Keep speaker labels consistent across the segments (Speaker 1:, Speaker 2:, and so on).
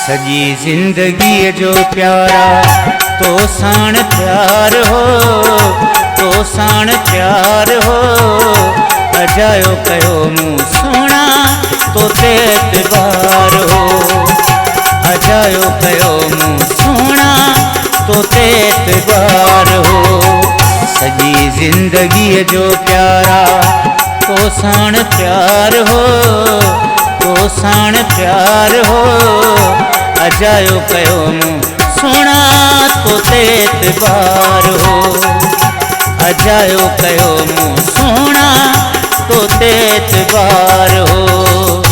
Speaker 1: सजी जिंदगी जो प्यारा तो साण प्यार हो, तो साण प्यार हो। अजायो कयो मुँह सोना तो ते एतबार हो, अजायो कयो मुँह सोना तो ते एतबार हो। सजी जिंदगी जो प्यारा तो साण प्यार हो, तो साण प्यार हो। अजायो कयो मुँह सोना तो ते एतबार हो, अजायो कयो मुँह सोना तो ते एतबार हो।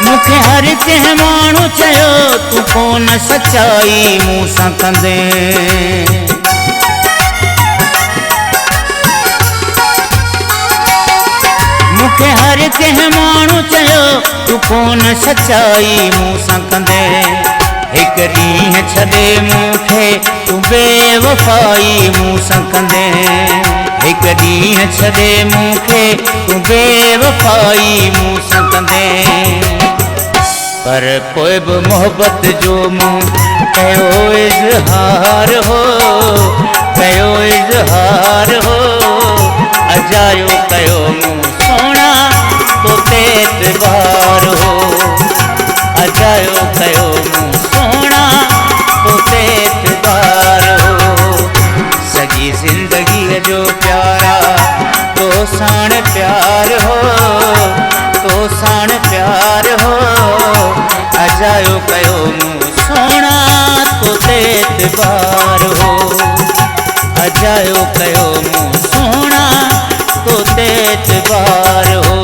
Speaker 1: मुखे हर कंहिं माण्हू चयो तूं कोन सचाई मूं सां कंदे, मुखे हर कंहिं माण्हू चयो तूं कोन सचाई मूं सां कंदे। हिकु ॾींहुं छॾे मूंखे तूं बेवफ़ाई मूं सां कंदे, हिकु ॾींहुं छॾे मूंखे तूं बेवफ़ाई मूं सां कंदे। पर पोइ बि मोहब्बत जो मूं कयो इज़हार हो, कयो इज़हार हो। अजायो कयो मुँह सोना तो ते एतबार हो, अजायो कयो मुँह सोना तो ते एतबार हो। सजी जिंदगी जो प्यारा तो साण प्यार हो, तो साण प्यार हो। अजायो कयो मुँह सोना तो ते एतबार हो, अजायो कयो मुँह सोना तो ते एतबार हो।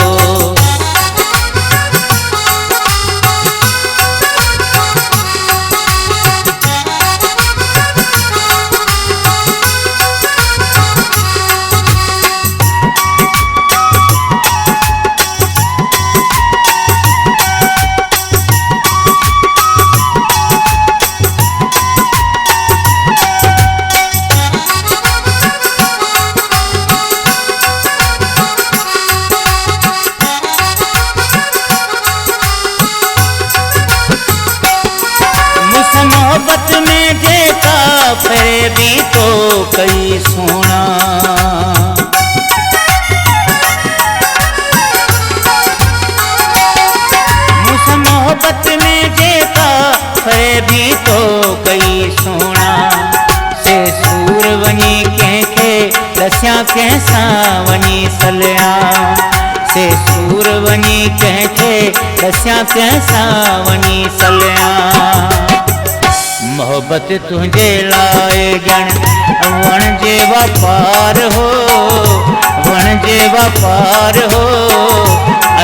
Speaker 1: मोहब्बत में जेका फरेबी तो कई सोना, मुझ मोहब्बत में जेका फरेबी तो कई सोना। से सूर वनी कंहिंखे दसियां कंहिंसां वनी सलिया, से सूर वनी कंहिंखे दसियां कंहिंसां वनी सलिया। मोहब्बत तुझे लाए ॼण वण जे वापार हो, वण जे वापार हो।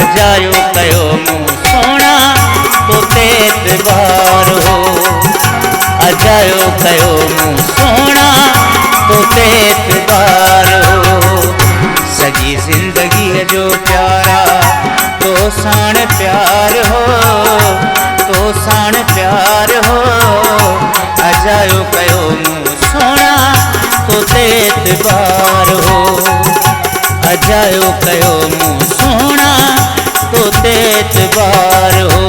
Speaker 1: अजायो कयो मुँह सोना तो ते एतबार हो, अजायो कयो मुँह सोना तो ते एतबार हो। सजी जिंदगी जो प्यारा तो साण प्यार हो, तो साण प्यार हो। अजायो कयो मुँह सोना तो ते एतबार हो, अजायो कयो मुँह सोना तो ते एतबार हो।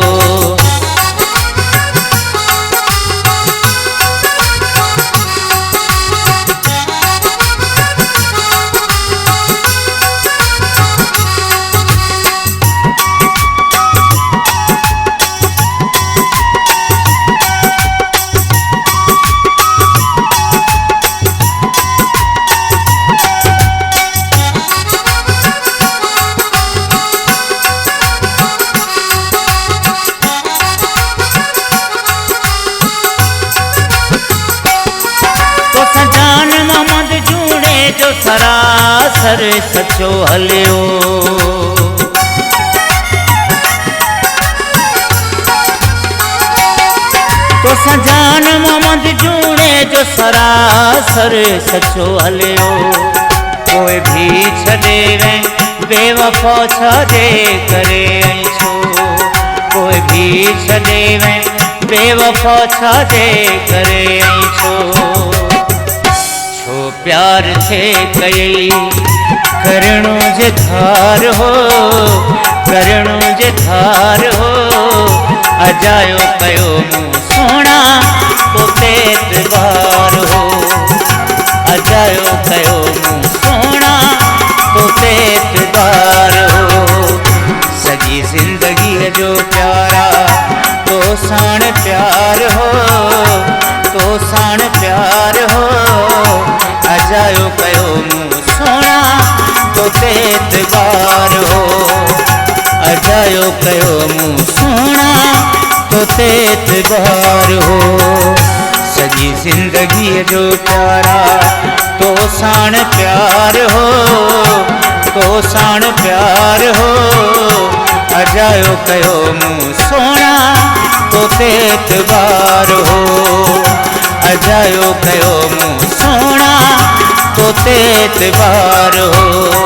Speaker 1: जो सरासर सचो हलियो, सजान मोहम्मद जूने जो सरासर सचो हलियो कोई भी छॾे वे बेवफो छॾे करे छो कोई भी छॾे वे बेवफो छॾे करे छो छो प्यार थे कई करणो जे धार हो करणो जे धार हो अजायो कयो मूं सोना तो एतबार हो अजायो कयो मूं सोना तो एतबार हो सॼी ज़िंदगी जो प्यारा तो साण प्यार हो तो साण प्यार हो अजायो कयो मूं सोना तो एतबार हो अजायो कयो मूं सोना तो एतबार हो सॼी ज़िंदगी जो प्यारा तो साण प्यार हो तो साण प्यार हो अजायो कयो मूं सोना तो एतबार हो अजायो कयो मूं सोना तो एतबार हो।